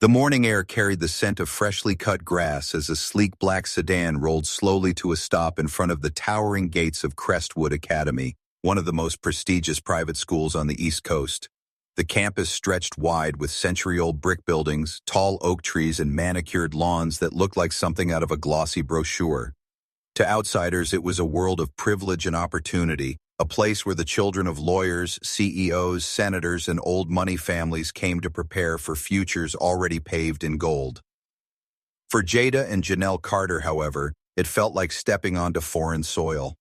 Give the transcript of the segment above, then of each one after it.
The morning air carried the scent of freshly cut grass as a sleek black sedan rolled slowly to a stop in front of the towering gates of Crestwood Academy, one of the most prestigious private schools on the East Coast. The campus stretched wide with century-old brick buildings, tall oak trees, and manicured lawns that looked like something out of a glossy brochure. To outsiders, it was a world of privilege and opportunity, a place where the children of lawyers, CEOs, senators, and old money families came to prepare for futures already paved in gold. For Jada and Janelle Carter, however, it felt like stepping onto foreign soil.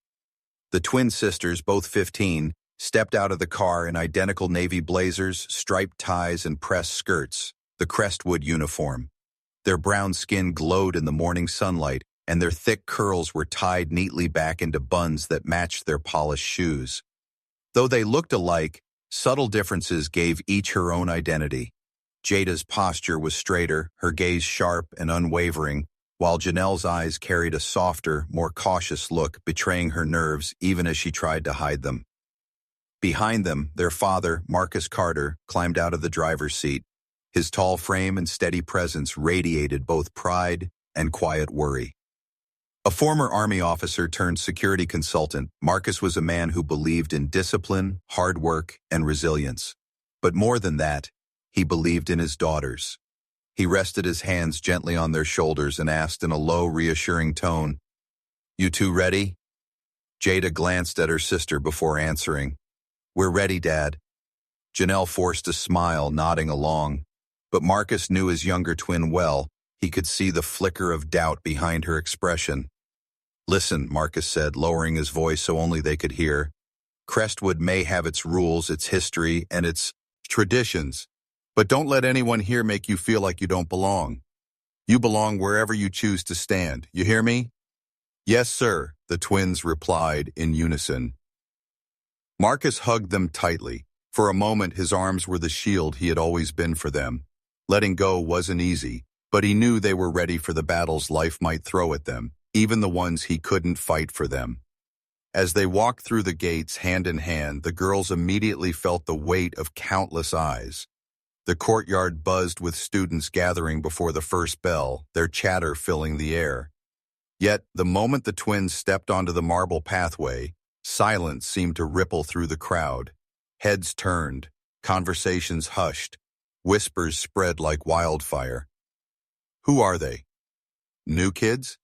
The twin sisters, both 15, stepped out of the car in identical navy blazers, striped ties, and pressed skirts, the Crestwood uniform. Their brown skin glowed in the morning sunlight, and their thick curls were tied neatly back into buns that matched their polished shoes. Though they looked alike, subtle differences gave each her own identity. Jada's posture was straighter, her gaze sharp and unwavering, while Janelle's eyes carried a softer, more cautious look, betraying her nerves even as she tried to hide them. Behind them, their father, Marcus Carter, climbed out of the driver's seat. His tall frame and steady presence radiated both pride and quiet worry. A former Army officer turned security consultant, Marcus was a man who believed in discipline, hard work, and resilience. But more than that, he believed in his daughters. He rested his hands gently on their shoulders and asked in a low, reassuring tone, "You two ready?" Jada glanced at her sister before answering. "We're ready, Dad." Janelle forced a smile, nodding along. But Marcus knew his younger twin well. He could see the flicker of doubt behind her expression. "Listen," Marcus said, lowering his voice so only they could hear. "Crestwood may have its rules, its history, and its traditions, but don't let anyone here make you feel like you don't belong. You belong wherever you choose to stand. You hear me?" "Yes, sir," the twins replied in unison. Marcus hugged them tightly. For a moment, his arms were the shield he had always been for them. Letting go wasn't easy, but he knew they were ready for the battles life might throw at them, even the ones he couldn't fight for them. As they walked through the gates hand in hand, the girls immediately felt the weight of countless eyes. The courtyard buzzed with students gathering before the first bell, their chatter filling the air. Yet, the moment the twins stepped onto the marble pathway, silence seemed to ripple through the crowd. Heads turned, conversations hushed, whispers spread like wildfire. "Who are they? New kids?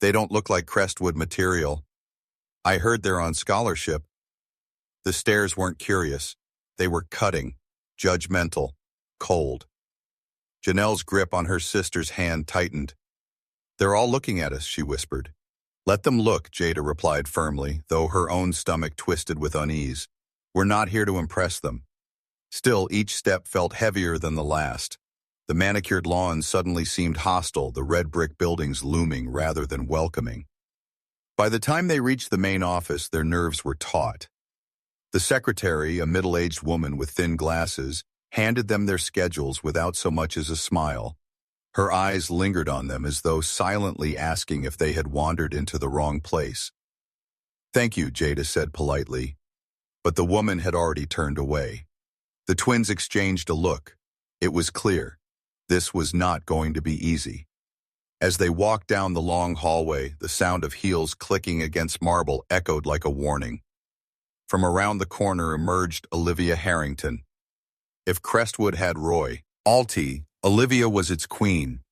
They don't look like Crestwood material. I heard they're on scholarship." The stares weren't curious. They were cutting, judgmental, cold. Janelle's grip on her sister's hand tightened. "They're all looking at us," she whispered. "Let them look," Jada replied firmly, though her own stomach twisted with unease. "We're not here to impress them." Still, each step felt heavier than the last. The manicured lawns suddenly seemed hostile, the red brick buildings looming rather than welcoming. By the time they reached the main office, their nerves were taut. The secretary, a middle-aged woman with thin glasses, handed them their schedules without so much as a smile. Her eyes lingered on them as though silently asking if they had wandered into the wrong place. "Thank you," Jada said politely. But the woman had already turned away. The twins exchanged a look. It was clear. This was not going to be easy. As they walked down the long hallway, the sound of heels clicking against marble echoed like a warning. From around the corner emerged Olivia Harrington. If Crestwood had Roy Alty, Olivia was its queen.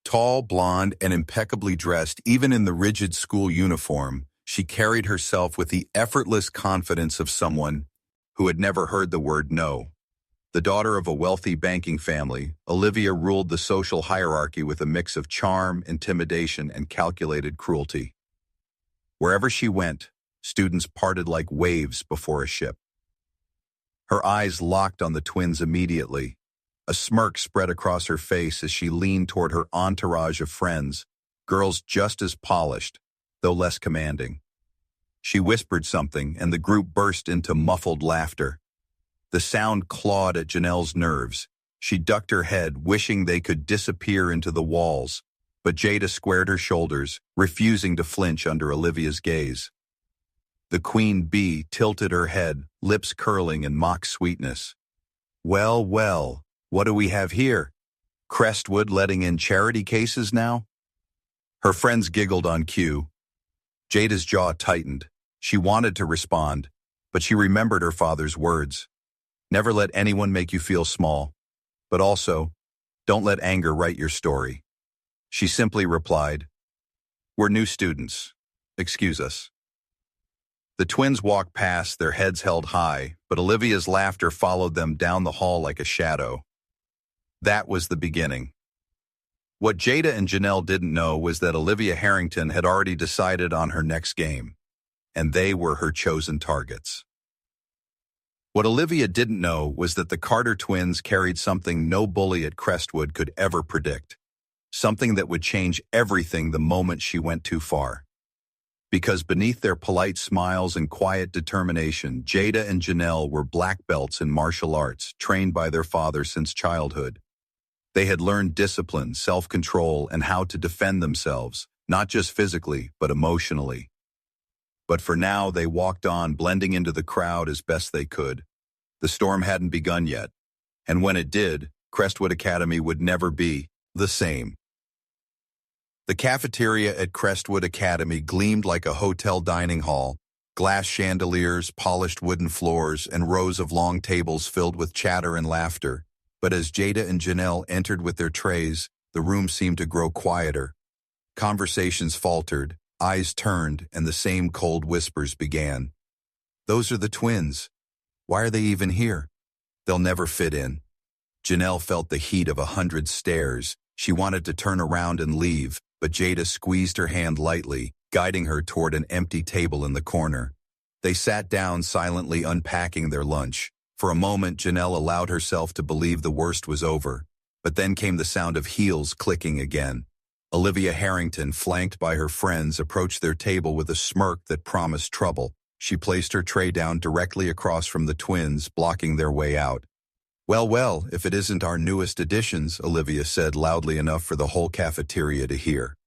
Tall, blonde, and impeccably dressed, even in the rigid school uniform, she carried herself with the effortless confidence of someone who had never heard the word no. The daughter of a wealthy banking family, Olivia ruled the social hierarchy with a mix of charm, intimidation, and calculated cruelty. Wherever she went, students parted like waves before a ship. Her eyes locked on the twins immediately. A smirk spread across her face as she leaned toward her entourage of friends, girls just as polished, though less commanding. She whispered something, and the group burst into muffled laughter. The sound clawed at Janelle's nerves. She ducked her head, wishing they could disappear into the walls, but Jada squared her shoulders, refusing to flinch under Olivia's gaze. The queen bee tilted her head, lips curling in mock sweetness. "Well, well, what do we have here?" Crestwood letting in charity cases now? Her friends giggled on cue. Jada's jaw tightened. She wanted to respond, but she remembered her father's words. Never let anyone make you feel small, but also, don't let anger write your story. She simply replied, "We're new students. Excuse us." The twins walked past, their heads held high, but Olivia's laughter followed them down the hall like a shadow. That was the beginning. What Jada and Janelle didn't know was that Olivia Harrington had already decided on her next game, and they were her chosen targets. What Olivia didn't know was that the Carter twins carried something no bully at Crestwood could ever predict, something that would change everything the moment she went too far. Because beneath their polite smiles and quiet determination, Jada and Janelle were black belts in martial arts, trained by their father since childhood. They had learned discipline, self-control, and how to defend themselves, not just physically, but emotionally. But for now, they walked on, blending into the crowd as best they could. The storm hadn't begun yet, and when it did, Crestwood Academy would never be the same. The cafeteria at Crestwood Academy gleamed like a hotel dining hall, glass chandeliers, polished wooden floors, and rows of long tables filled with chatter and laughter. But as Jada and Janelle entered with their trays, the room seemed to grow quieter. Conversations faltered, eyes turned, and the same cold whispers began. "Those are the twins. Why are they even here? They'll never fit in." Janelle felt the heat of 100 stares. She wanted to turn around and leave, but Jada squeezed her hand lightly, guiding her toward an empty table in the corner. They sat down, silently unpacking their lunch. For a moment, Janelle allowed herself to believe the worst was over, but then came the sound of heels clicking again. Olivia Harrington, flanked by her friends, approached their table with a smirk that promised trouble. She placed her tray down directly across from the twins, blocking their way out. Well, if it isn't our newest additions," Olivia said loudly enough for the whole cafeteria to hear.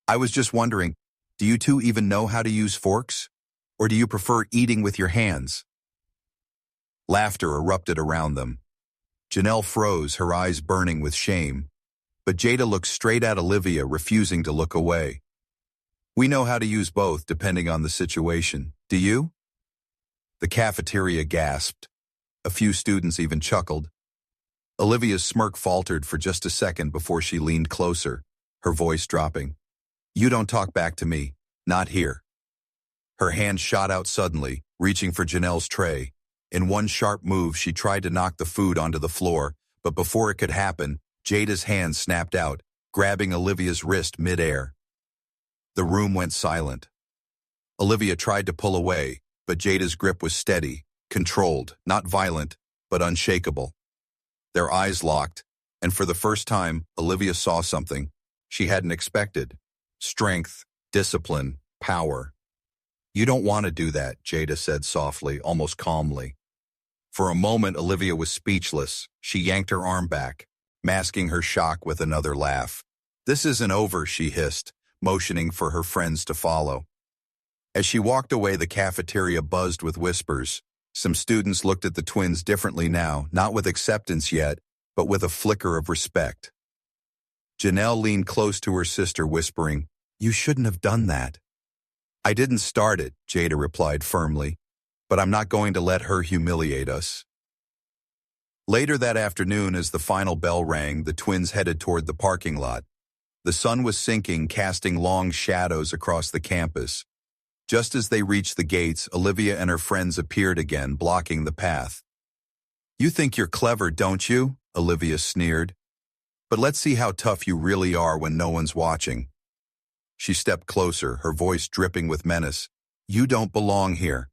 "I was just wondering, do you two even know how to use forks? Or do you prefer eating with your hands?" Laughter erupted around them. Janelle froze, her eyes burning with shame. But Jada looked straight at Olivia, refusing to look away. "We know how to use both, depending on the situation. Do you?" The cafeteria gasped. A few students even chuckled. Olivia's smirk faltered for just a second before she leaned closer, her voice dropping. "You don't talk back to me. Not here." Her hand shot out suddenly, reaching for Janelle's tray. In one sharp move, she tried to knock the food onto the floor, but before it could happen, Jada's hand snapped out, grabbing Olivia's wrist mid-air. The room went silent. Olivia tried to pull away, but Jada's grip was steady, controlled, not violent, but unshakable. Their eyes locked, and for the first time, Olivia saw something she hadn't expected. Strength, discipline, power. "You don't want to do that," Jada said softly, almost calmly. For a moment, Olivia was speechless. She yanked her arm back, masking her shock with another laugh. "This isn't over," she hissed, motioning for her friends to follow. As she walked away, the cafeteria buzzed with whispers. Some students looked at the twins differently now, not with acceptance yet, but with a flicker of respect. Janelle leaned close to her sister, whispering, "You shouldn't have done that." "I didn't start it," Jada replied firmly, "but I'm not going to let her humiliate us." Later that afternoon, as the final bell rang, the twins headed toward the parking lot. The sun was sinking, casting long shadows across the campus. Just as they reached the gates, Olivia and her friends appeared again, blocking the path. "You think you're clever, don't you?" Olivia sneered. "But let's see how tough you really are when no one's watching." She stepped closer, her voice dripping with menace. "You don't belong here.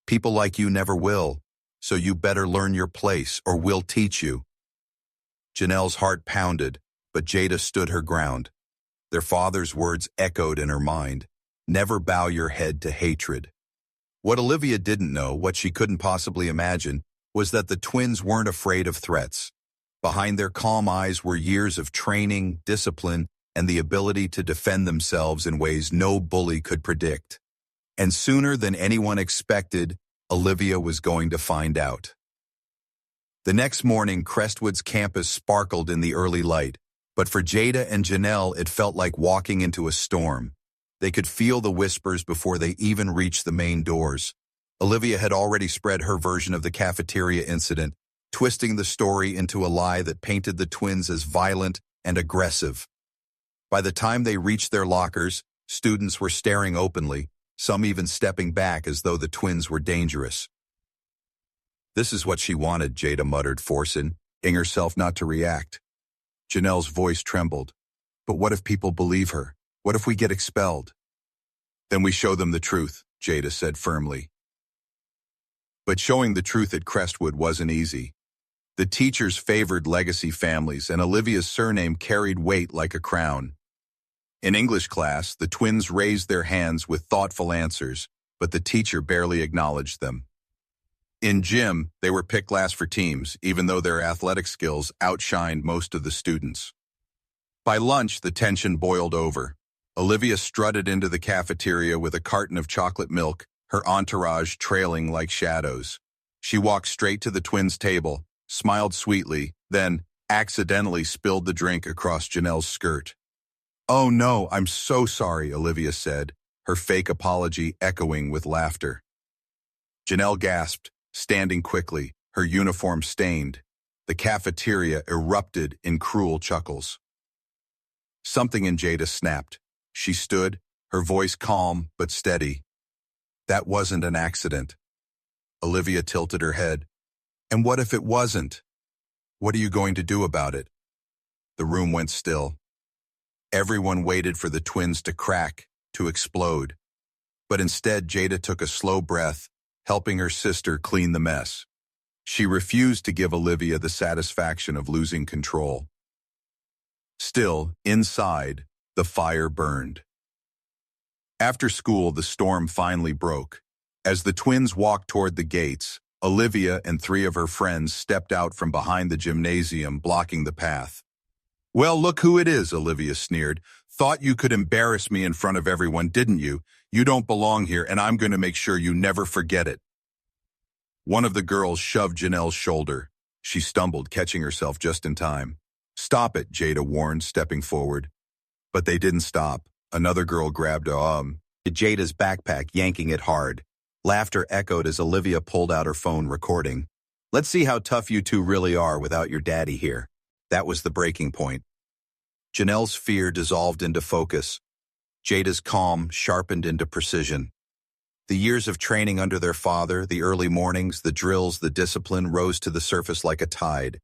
People like you never will, so you better learn your place or we'll teach you." Janelle's heart pounded, but Jada stood her ground. Their father's words echoed in her mind. Never bow your head to hatred. What Olivia didn't know, what she couldn't possibly imagine, was that the twins weren't afraid of threats. Behind their calm eyes were years of training, discipline, and the ability to defend themselves in ways no bully could predict. And sooner than anyone expected, Olivia was going to find out. The next morning, Crestwood's campus sparkled in the early light, but for Jada and Janelle, it felt like walking into a storm. They could feel the whispers before they even reached the main doors. Olivia had already spread her version of the cafeteria incident, twisting the story into a lie that painted the twins as violent and aggressive. By the time they reached their lockers, students were staring openly, some even stepping back as though the twins were dangerous. "This is what she wanted," Jada muttered, forcing herself not to react. Janelle's voice trembled. "But what if people believe her? What if we get expelled?" "Then we show them the truth," Jada said firmly. But showing the truth at Crestwood wasn't easy. The teachers favored legacy families, and Olivia's surname carried weight like a crown. In English class, the twins raised their hands with thoughtful answers, but the teacher barely acknowledged them. In gym, they were picked last for teams, even though their athletic skills outshined most of the students. By lunch, the tension boiled over. Olivia strutted into the cafeteria with a carton of chocolate milk, her entourage trailing like shadows. She walked straight to the twins' table, smiled sweetly, then accidentally spilled the drink across Janelle's skirt. "Oh no, I'm so sorry," Olivia said, her fake apology echoing with laughter. Janelle gasped, standing quickly, her uniform stained. The cafeteria erupted in cruel chuckles. Something in Jada snapped. She stood, her voice calm but steady. "That wasn't an accident." Olivia tilted her head. "And what if it wasn't? What are you going to do about it?" The room went still. Everyone waited for the twins to crack, to explode. But instead, Jada took a slow breath, helping her sister clean the mess. She refused to give Olivia the satisfaction of losing control. Still, inside, the fire burned. After school, the storm finally broke. As the twins walked toward the gates, Olivia and 3 of her friends stepped out from behind the gymnasium, blocking the path. "Well, look who it is," Olivia sneered. "Thought you could embarrass me in front of everyone, didn't you? You don't belong here, and I'm going to make sure you never forget it." One of the girls shoved Janelle's shoulder. She stumbled, catching herself just in time. "Stop it," Jada warned, stepping forward. But they didn't stop. Another girl grabbed Jada's backpack, yanking it hard. Laughter echoed as Olivia pulled out her phone, recording. "Let's see how tough you two really are without your daddy here." That was the breaking point. Janelle's fear dissolved into focus. Jada's calm sharpened into precision. The years of training under their father, the early mornings, the drills, the discipline rose to the surface like a tide.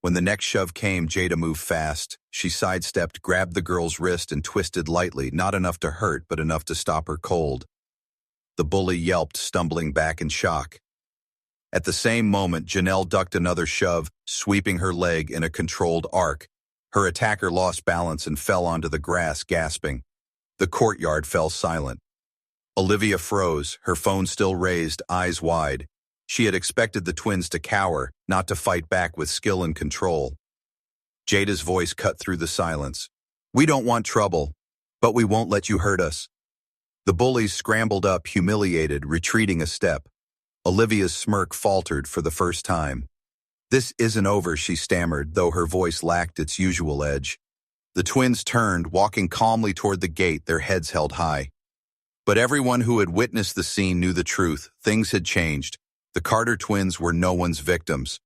When the next shove came, Jada moved fast. She sidestepped, grabbed the girl's wrist, and twisted lightly, not enough to hurt, but enough to stop her cold. The bully yelped, stumbling back in shock. At the same moment, Janelle ducked another shove, sweeping her leg in a controlled arc. Her attacker lost balance and fell onto the grass, gasping. The courtyard fell silent. Olivia froze, her phone still raised, eyes wide. She had expected the twins to cower, not to fight back with skill and control. Jada's voice cut through the silence. "We don't want trouble, but we won't let you hurt us." The bullies scrambled up, humiliated, retreating a step. Olivia's smirk faltered for the first time. "This isn't over," she stammered, though her voice lacked its usual edge. The twins turned, walking calmly toward the gate, their heads held high. But everyone who had witnessed the scene knew the truth. Things had changed. The Carter twins were no one's victims.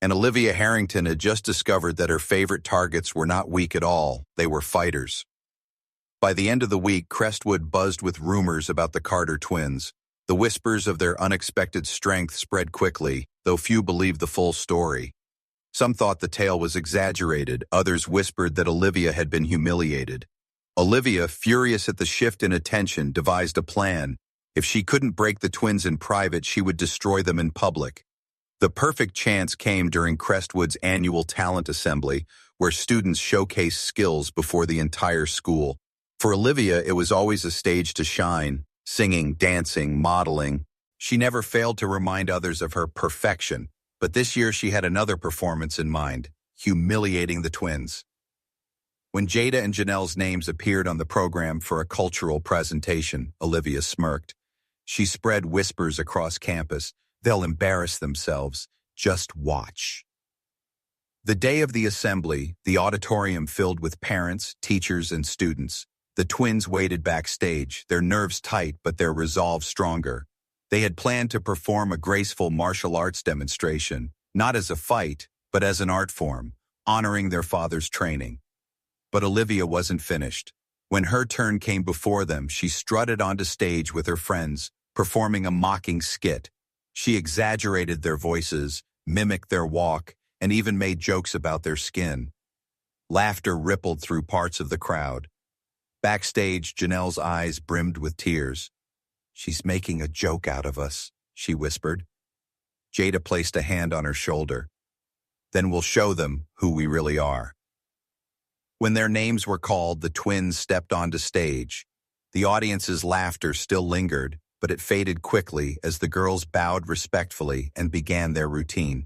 And Olivia Harrington had just discovered that her favorite targets were not weak at all. They were fighters. By the end of the week, Crestwood buzzed with rumors about the Carter twins. The whispers of their unexpected strength spread quickly, though few believed the full story. Some thought the tale was exaggerated, others whispered that Olivia had been humiliated. Olivia, furious at the shift in attention, devised a plan. If she couldn't break the twins in private, she would destroy them in public. The perfect chance came during Crestwood's annual talent assembly, where students showcased skills before the entire school. For Olivia, it was always a stage to shine. Singing, dancing, modeling. She never failed to remind others of her perfection, but this year she had another performance in mind, humiliating the twins. When Jada and Janelle's names appeared on the program for a cultural presentation, Olivia smirked. She spread whispers across campus. "They'll embarrass themselves. Just watch." The day of the assembly, the auditorium filled with parents, teachers, and students. The twins waited backstage, their nerves tight but their resolve stronger. They had planned to perform a graceful martial arts demonstration, not as a fight, but as an art form, honoring their father's training. But Olivia wasn't finished. When her turn came before them, she strutted onto stage with her friends, performing a mocking skit. She exaggerated their voices, mimicked their walk, and even made jokes about their skin. Laughter rippled through parts of the crowd. Backstage, Janelle's eyes brimmed with tears. "She's making a joke out of us," she whispered. Jada placed a hand on her shoulder. "Then we'll show them who we really are." When their names were called, the twins stepped onto stage. The audience's laughter still lingered, but it faded quickly as the girls bowed respectfully and began their routine.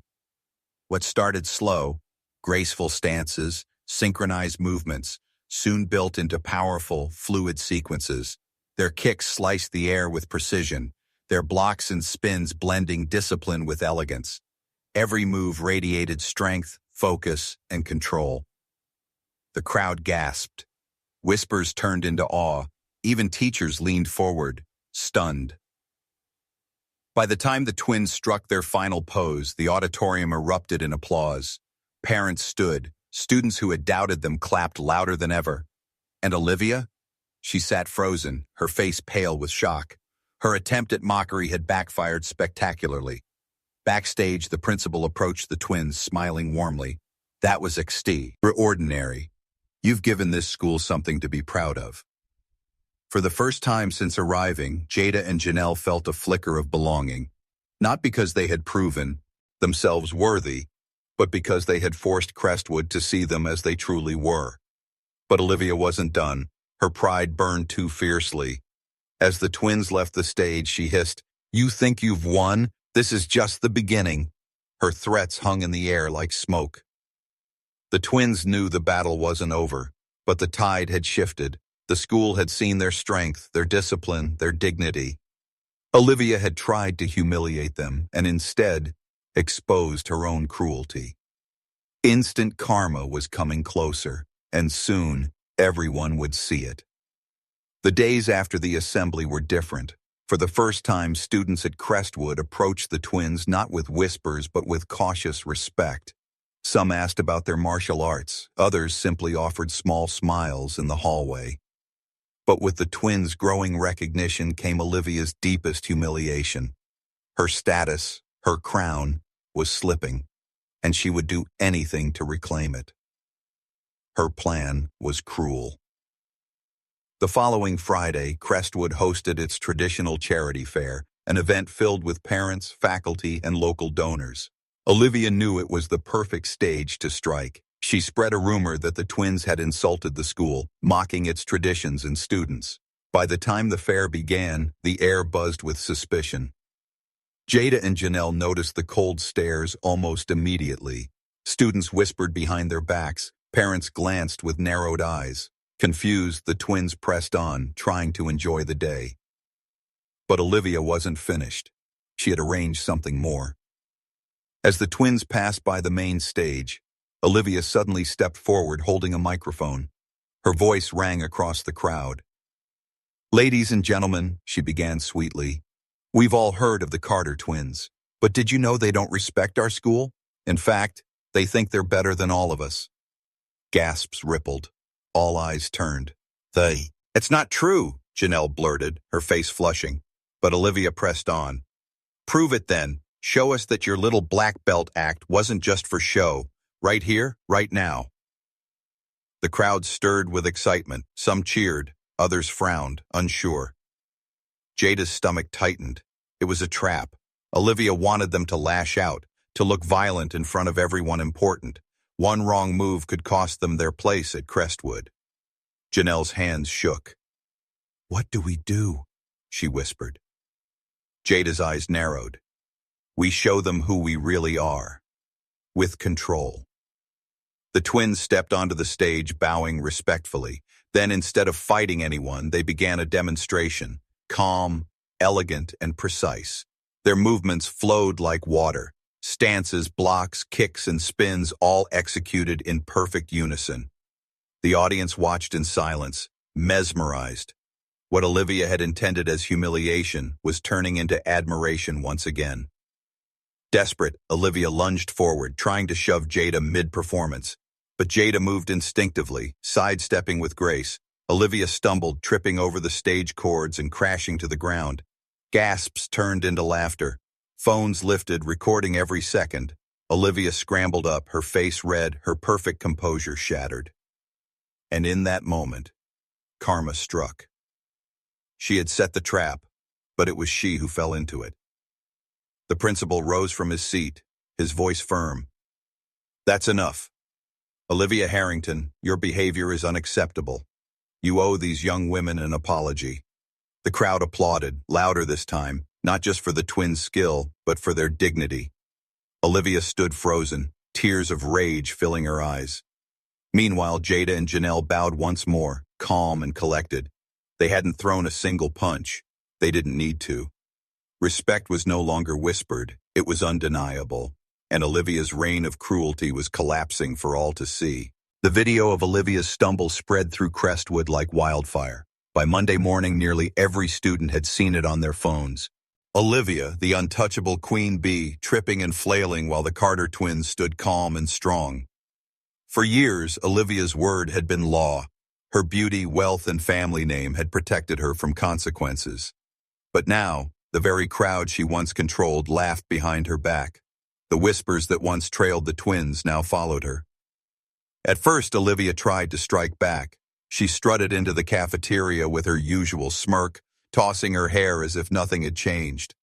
What started slow, graceful stances, synchronized movements, soon built into powerful, fluid sequences. Their kicks sliced the air with precision, their blocks and spins blending discipline with elegance. Every move radiated strength, focus, and control. The crowd gasped. Whispers turned into awe. Even teachers leaned forward, stunned. By the time the twins struck their final pose, the auditorium erupted in applause. Parents stood. Students who had doubted them clapped louder than ever. And Olivia? She sat frozen, her face pale with shock. Her attempt at mockery had backfired spectacularly. Backstage, the principal approached the twins, smiling warmly. "That was extraordinary. You've given this school something to be proud of." For the first time since arriving, Jada and Janelle felt a flicker of belonging. Not because they had proven themselves worthy, but because they had forced Crestwood to see them as they truly were. But Olivia wasn't done. Her pride burned too fiercely. As the twins left the stage, she hissed, "You think you've won? This is just the beginning." Her threats hung in the air like smoke. The twins knew the battle wasn't over, but the tide had shifted. The school had seen their strength, their discipline, their dignity. Olivia had tried to humiliate them and instead exposed her own cruelty. Instant karma was coming closer, and soon everyone would see it. The days after the assembly were different. For the first time, students at Crestwood approached the twins not with whispers but with cautious respect. Some asked about their martial arts, others simply offered small smiles in the hallway. But with the twins' growing recognition came Olivia's deepest humiliation. Her status, her crown, was slipping, and she would do anything to reclaim it. Her plan was cruel. The following Friday, Crestwood hosted its traditional charity fair, an event filled with parents, faculty, and local donors. Olivia knew it was the perfect stage to strike. She spread a rumor that the twins had insulted the school, mocking its traditions and students. By the time the fair began, the air buzzed with suspicion. Jada and Janelle noticed the cold stares almost immediately. Students whispered behind their backs. Parents glanced with narrowed eyes. Confused, the twins pressed on, trying to enjoy the day. But Olivia wasn't finished. She had arranged something more. As the twins passed by the main stage, Olivia suddenly stepped forward holding a microphone. Her voice rang across the crowd. "Ladies and gentlemen," she began sweetly, "we've all heard of the Carter twins, but did you know they don't respect our school? In fact, they think they're better than all of us." Gasps rippled. All eyes turned. "It's not true," Janelle blurted, her face flushing. But Olivia pressed on. "Prove it then. Show us that your little black belt act wasn't just for show. Right here, right now." The crowd stirred with excitement. Some cheered, others frowned, unsure. Jada's stomach tightened. It was a trap. Olivia wanted them to lash out, to look violent in front of everyone important. One wrong move could cost them their place at Crestwood. Janelle's hands shook. "What do we do?" she whispered. Jada's eyes narrowed. "We show them who we really are. With control." The twins stepped onto the stage, bowing respectfully. Then, instead of fighting anyone, they began a demonstration, calm, elegant, and precise. Their movements flowed like water, Stances, blocks, kicks, and spins all executed in perfect unison. The audience watched in silence, mesmerized. What Olivia had intended as humiliation was turning into admiration once again. Desperate, Olivia lunged forward, trying to shove Jada mid-performance. But Jada moved instinctively, sidestepping with grace. Olivia stumbled, tripping over the stage cords and crashing to the ground. Gasps turned into laughter. Phones lifted, recording every second. Olivia scrambled up, her face red, her perfect composure shattered. And in that moment, karma struck. She had set the trap, but it was she who fell into it. The principal rose from his seat, his voice firm. "That's enough. Olivia Harrington, your behavior is unacceptable. You owe these young women an apology." The crowd applauded, louder this time, not just for the twins' skill, but for their dignity. Olivia stood frozen, tears of rage filling her eyes. Meanwhile, Jada and Janelle bowed once more, calm and collected. They hadn't thrown a single punch. They didn't need to. Respect was no longer whispered, it was undeniable, and Olivia's reign of cruelty was collapsing for all to see. The video of Olivia's stumble spread through Crestwood like wildfire. By Monday morning, nearly every student had seen it on their phones. Olivia, the untouchable queen bee, tripping and flailing while the Carter twins stood calm and strong. For years, Olivia's word had been law. Her beauty, wealth, and family name had protected her from consequences. But now, the very crowd she once controlled laughed behind her back. The whispers that once trailed the twins now followed her. At first, Olivia tried to strike back. She strutted into the cafeteria with her usual smirk, tossing her hair as if nothing had changed.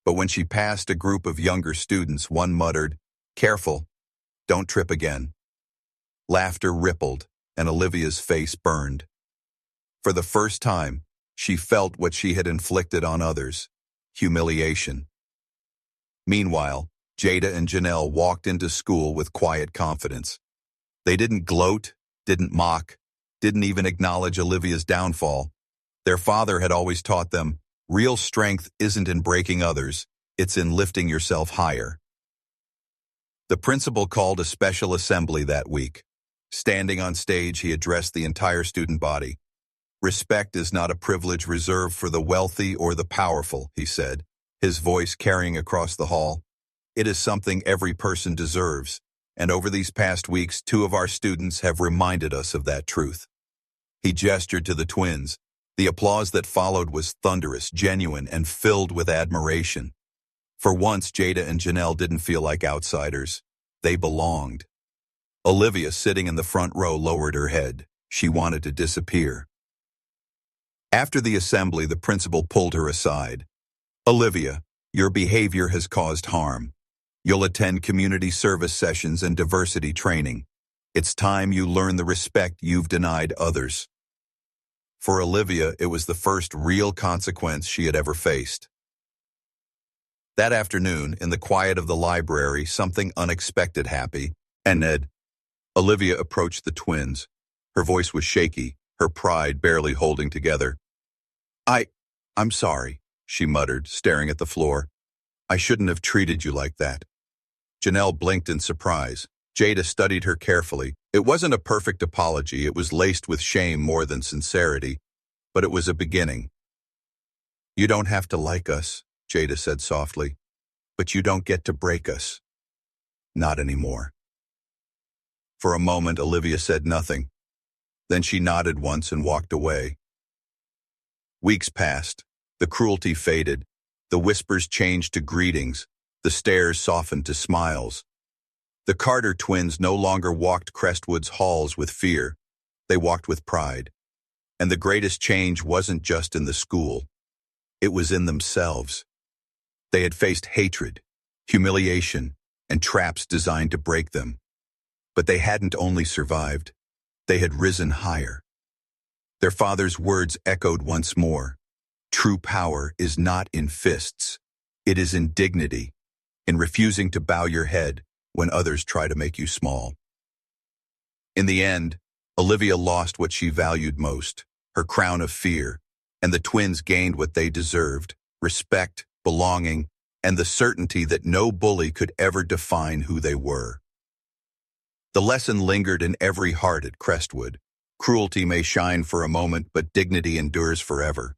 But when she passed a group of younger students, one muttered, "Careful, don't trip again." Laughter rippled, and Olivia's face burned. For the first time, she felt what she had inflicted on others: humiliation. Meanwhile, Jada and Janelle walked into school with quiet confidence. They didn't gloat, didn't mock, didn't even acknowledge Olivia's downfall. Their father had always taught them, real strength isn't in breaking others, it's in lifting yourself higher. The principal called a special assembly that week. Standing on stage, he addressed the entire student body. "Respect is not a privilege reserved for the wealthy or the powerful," he said, his voice carrying across the hall. "It is something every person deserves, and over these past weeks, 2 of our students have reminded us of that truth." He gestured to the twins. The applause that followed was thunderous, genuine, and filled with admiration. For once, Jada and Janelle didn't feel like outsiders. They belonged. Olivia, sitting in the front row, lowered her head. She wanted to disappear. After the assembly, the principal pulled her aside. "Olivia, your behavior has caused harm. You'll attend community service sessions and diversity training. It's time you learn the respect you've denied others." For Olivia, it was the first real consequence she had ever faced. That afternoon, in the quiet of the library, something unexpected happened. Olivia approached the twins. Her voice was shaky, her pride barely holding together. I'm sorry," she muttered, staring at the floor. "I shouldn't have treated you like that." Janelle blinked in surprise. Jada studied her carefully. It wasn't a perfect apology, it was laced with shame more than sincerity, but it was a beginning. "You don't have to like us," Jada said softly, "but you don't get to break us. Not anymore." For a moment, Olivia said nothing. Then she nodded once and walked away. Weeks passed. The cruelty faded. The whispers changed to greetings. The stares softened to smiles. The Carter twins no longer walked Crestwood's halls with fear. They walked with pride. And the greatest change wasn't just in the school. It was in themselves. They had faced hatred, humiliation, and traps designed to break them. But they hadn't only survived. They had risen higher. Their father's words echoed once more. True power is not in fists. It is in dignity, in refusing to bow your head when others try to make you small. In the end, Olivia lost what she valued most, her crown of fear, and the twins gained what they deserved: respect, belonging, and the certainty that no bully could ever define who they were. The lesson lingered in every heart at Crestwood. Cruelty may shine for a moment, but dignity endures forever.